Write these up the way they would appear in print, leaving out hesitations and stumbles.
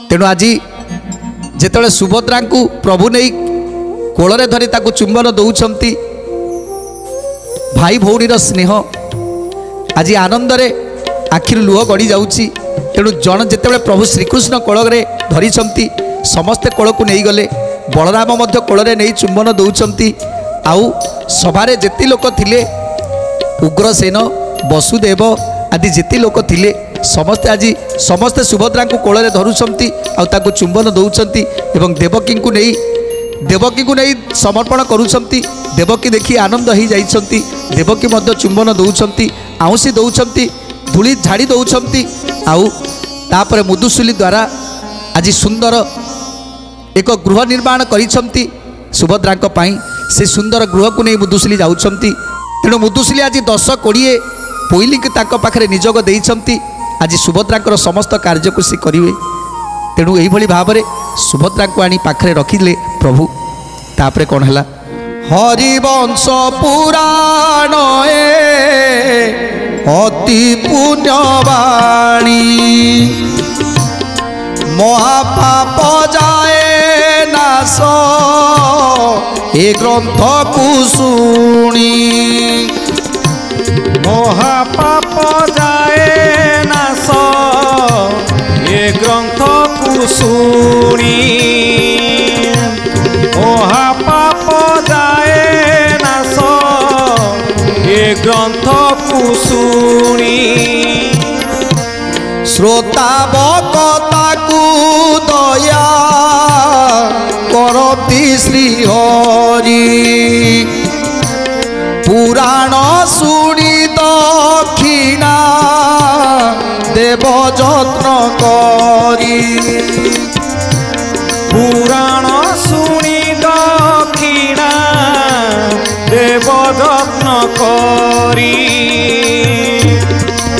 तेणु आज जिते सुभद्रा को प्रभु नहीं कोल धरी ताकू चुंबन दौरान भाई भौणी स्नेह आज आनंद रे आखिर लुह गड़ी जाऊँगी। तेणु जन जिते प्रभु श्रीकृष्ण कोल धरी समस्ते कोल को नहीं गले बलराम कोल नहीं चुंबन दौरान आउ सभारे जेती लोक थिले उग्रसेन वसुदेव आदि जेती लोक थिले समस्ते आज समस्ते सुभद्रा को कोल धरुंच आउ चुंबन दौरान एवं देवकी को नहीं समर्पण करुँच। देवकी देखी आनंद हो जाती देवकी चुंबन दौरान आउसी दौरान धूली झाड़ी दौरान आउ तापर मुदुसुली द्वारा आज सुंदर एक गृह निर्माण करिसंती सुभद्रा से सुंदर गृह को नहीं मुदुसुली जाउछंती। तेणु मुदुसुली आज 10-20 पोइली के ताक पाखरे निजोग देइछंती आज सुभद्रा समस्त कार्य को सी करिवे। तेणु यही भली भाव सुभद्रा को आनी पाखरे रखिले प्रभु। तापरे कौन है हरिवंश पुराण अति पुण्यवाणी महापाप जाए नाश ए ग्रंथ को शुणी महापाप जाए नाश ए ग्रंथ को शुणी महापाप जाए नाश ए ग्रंथ को शुणी श्रोता बकता को दया करती श्री हरि पुराण शुणी दक्षिणा देव जत्न करी पुराण शुणी दक्षिणा देव जत्न करी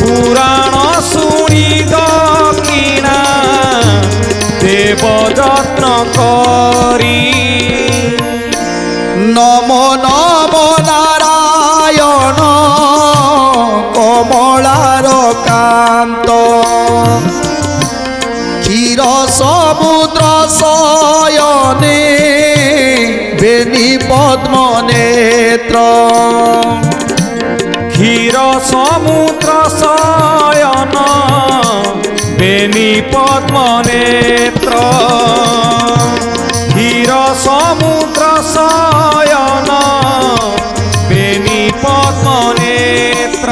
पुराण शुणी दक्षिणा देव जत्न करी नमो नमो नारायण कमलार कांत क्षीर समुद्र शयने बेनी पद्म नेत्र क्षीर समुद्र शयन बेनी पद्म नेत्र क्षीर समुद्र शयन बेनी पद्म नेत्र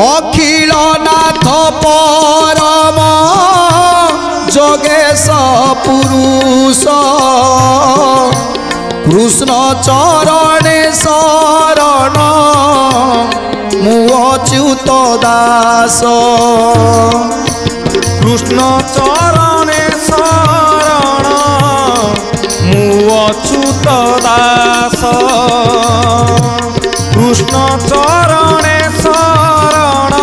अखिल नाथ परम जोगेश पुरुष कृष्ण चरणे शरण मु अच्युत दास कृष्ण चरणे शरण मु अच्युत दास कृष्ण चरणे शरण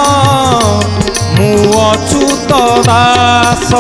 मु अच्युत दास।